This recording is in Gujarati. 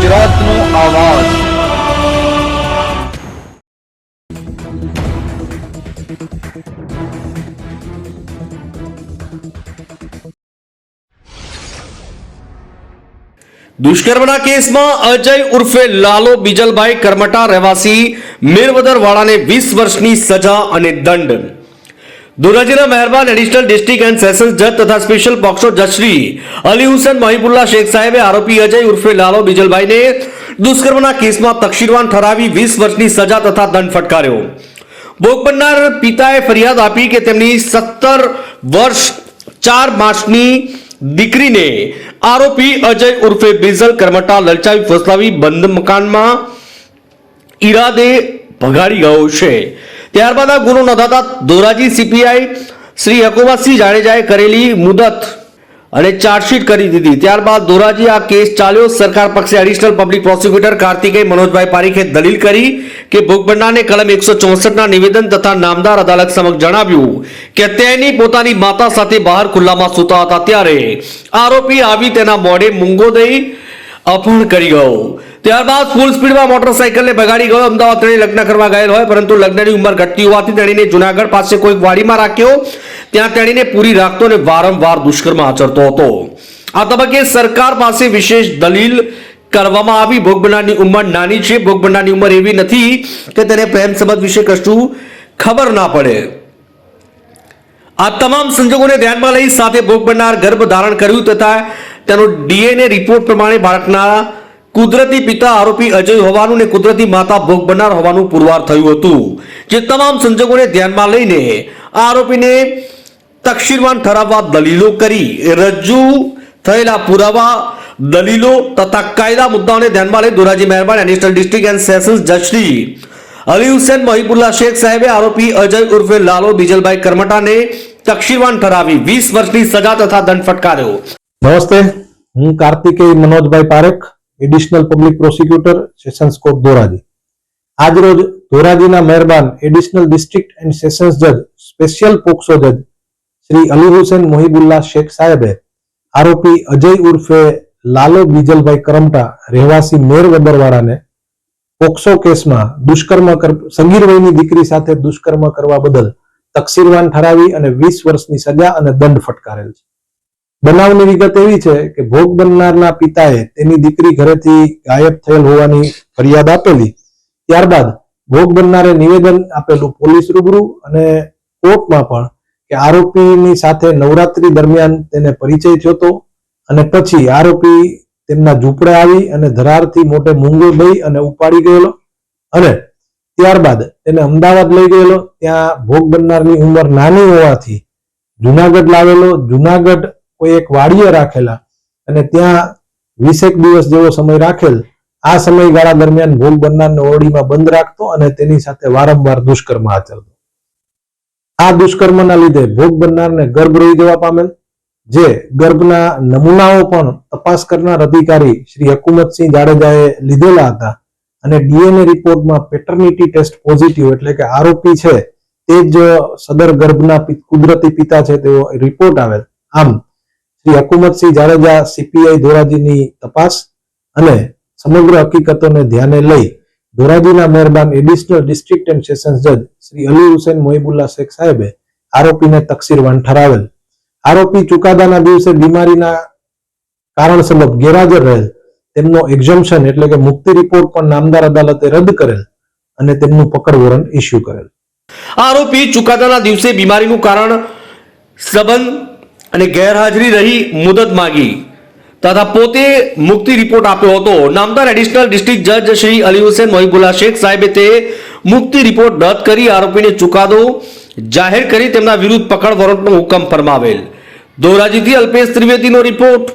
ગુજરાતનો આવાજ। દુષ્કર્મના કેસમાં અજય ઉર્ફે લાલો બીજલભાઈ કરમટા રહેવાસી મેરવદરવાળાને 20 વર્ષની સજા અને દંડ। ધોરાજીના મહેરબાન એડિશનલ ડિસ્ટ્રિક્ટ એન્ડ સેશન્સ જજ તથા સ્પેશિયલ પોક્સો જજ શ્રી અલી હુસેન મહીબુલ્લા શેખ સાહેબે આરોપી અજય ઉર્ફે લાલો બીજલભાઈને દુષ્કર્મના કેસમાં તકસીરવાન ઠરાવી 20 વર્ષની સજા તથા દંડ ફટકાર્યો। ભોગ બનનાર પિતાએ ફરિયાદ આપી કે તેમની 17 વર્ષ 4 માસની દીકરીને આરોપી અજય ઉર્ફે બીજલ કરમટા લલચાવી ફસલાવી બંધ મકાનમાં ઈરાદે ભગાડી ગયો છે। ત્યારબાદ આ ગુનો નોંધાતા ધોરાજી સીપીઆઈ શ્રી યકુબસિંહ જાડેજાએ કરેલી મુદત અને ચાર્જશીટ કરી દીધી। ત્યારબાદ ધોરાજી આ કેસ ચાલ્યો। સરકાર પક્ષે એડિશનલ પબ્લિક પ્રોસિક્યુટર કાર્તિકેય મનોજભાઈ પારીખે દલીલ કરી કે ભોગ બનનારને કલમ 164 ના નિવેદન તથા નામદાર અદાલત સમક્ષ જણાવ્યું કે તેની પોતાની માતા સાથે બહાર ખુલ્લામાં સૂતા હતા ત્યારે આરોપી આવી તેના મોઢે મૂંગો દઈ અપહરણ કરી ગયો। ત્યારબાદ ફૂલ સ્પીડમાં મોટરસાઇકલને ભગાડી ગયો। અમદાવાદ તેણે લગ્ન કરવા ગયેલ હોય પરંતુ લગ્નની ઉંમર ઘટતી હોવાથી તેણીને જુનાગઢ પાસે કોઈક વાડીમાં રાખ્યો। ત્યાં તેણીને પૂરી રાખતો અને વારંવાર દુષ્કર્મ આચરતો હતો। આ તબક્કે સરકાર પાસે વિશેષ દલીલ કરવામાં આવી। ભોગ બનનારની ઉંમર નાની છે। ભોગ બનનારની ઉંમર એવી નથી કે તેને પ્રેમ સંબંધ વિશે કશું ખબર ના પડે। આ તમામ સંજોગોને ધ્યાનમાં લઈ સાથે ભોગ બનનાર ગર્ભ ધારણ કર્યું તથા તેનો ડીએનએ રિપોર્ટ પ્રમાણે બાળકના કુદરતી પિતા આરોપી અજય હોવાનું અને કુદરતી માતા ભોગ બનનાર હોવાનું પુરવાર થયું હતું। જે તમામ સંજોગોને ધ્યાનમાં લઈને આરોપીને તકસીરવાન ઠરાવવા દલીલો કરી રજૂ થયેલા પુરાવા દલીલો તથા કાયદા મુદ્દાઓને ધ્યાનમાં લઈ ધોરાજી મહેરબાન એડિશનલ ડિસ્ટ્રિક્ટ એન્ડ સેશન્સ જજ શ્રી અલી હુસેન મહીબુલ્લા શેખ સાહેબે આરોપી અજય ઉર્ફે લાલો બીજલભાઈ કરમટાને તકસીરવાન ઠરાવી 20 વર્ષની સજા તથા દંડ ફટકાર્યો। નમસ્તે, હું કાર્તિકેય મનોજભાઈ Parekh, additional public prosecutor, sessions court Dhoraji. આજ રોજ ધોરાજીના મહેરબાન એડિશનલ ડિસ્ટ્રિક્ટ એન્ડ સેશન્સ જજ સ્પેશિયલ પોક્સો જજ શ્રી અલી હુસેન મહીબુલ્લા શેખ સાહેબે આરોપી અજય ઉર્ફે લાલો બીજલભાઈ કરમટા રહેવાસી મેરવદરવાળાને પોક્સો કેસમાં સગીર વયની દીકરી સાથે દુષ્કર્મ કરવા બદલ તકસીરવાન ઠરાવી અને 20 વર્ષની સજા અને દંડ ફટકારેલ છે। બનાવની વિગત એવી છે કે ભોગ બનનારના પિતાએ તેની દીકરી ઘરેથી ગાયબ થયેલ હોવાની ફરિયાદ આપેલી। ત્યારબાદ ભોગ બનનારે નિવેદન આપેલું પોલીસ રૂબરૂ અને કોર્ટમાં પણ કે આરોપીની સાથે નવરાત્રી દરમિયાન તેને પરિચય થયો હતો અને પછી આરોપી તેમના ઝૂંપડે આવી અને ધરારથી મોટે મૂંગો દઈ અને ઉપાડી ગયેલો અને ત્યારબાદ તેને અમદાવાદ લઈ ગયેલો। ત્યાં ભોગ બનનારની ઉંમર નાની હોવાથી જુનાગઢ લાવેલો। જુનાગઢ કોઈ એક વાડીએ રાખેલા અને ત્યાં 20 દિવસ જેવો સમય રાખેલ। આ સમયગાળા દરમિયાન ભોગ બનનારને ઓરડીમાં બંધ રાખતો અને તેની સાથે વારંવાર દુષ્કર્મ આચરતો। આ દુષ્કર્મના લીધે ભોગ બનનારને ગર્ભ રહી જવા પામેલ। જે ગર્ભના નમૂનાઓ પણ તપાસ કરનાર અધિકારી શ્રી યકુબસિંહ જાડેજાએ લીધેલા હતા અને ડીએનએ રિપોર્ટમાં પેટર્નિટી ટેસ્ટ પોઝિટિવ એટલે કે આરોપી છે તે જ સદર ગર્ભના કુદરતી પિતા છે તેવો રિપોર્ટ આવેલ। આમ શ્રી યકુબસિંહ જાડેજા સીપીઆઈ ધોરાજીની તપાસ અને સમગ્ર હકીકતોને ધ્યાને લઈ ધોરાજીના મહેરબાન એડિશનલ ડિસ્ટ્રિક્ટ એન્ડ સેશન્સ જજ શ્રી અલી હુસેન મહીબુલ્લા શેખ સાહેબે આરોપીને તકસીરવાન ઠરાવેલ। આરોપી ચુકાદાના દિવસે બીમારીના કારણ સબબ ગેરહાજર રહેલ તેમનો એક્ઝમ્પશન એટલે કે મુક્તિ રિપોર્ટ પણ નામદાર અદાલતે રદ કરેલ અને તેમનું પકડ વોરંટ ઇસ્યુ કરેલ। આરોપી ચુકાદાના દિવસે બીમારીનું કારણ સંબંધ અને ગેરહાજરી રહી મુદત માંગી તથા પોતે મુક્તિ રિપોર્ટ આપ્યો હતો। નામદાર એડિશનલ ડિસ્ટ્રિક્ટ જજ શ્રી અલી હુસેન મહીબુલ્લા શેખ સાહેબે તે મુક્તિ રિપોર્ટ રદ કરી આરોપીને ચુકાદો જાહેર કરી તેમના વિરુદ્ધ પકડ વોરંટનો હુકમ ફરમાવેલ। ધોરાજીથી અલ્પેશ ત્રિવેદીનો રિપોર્ટ।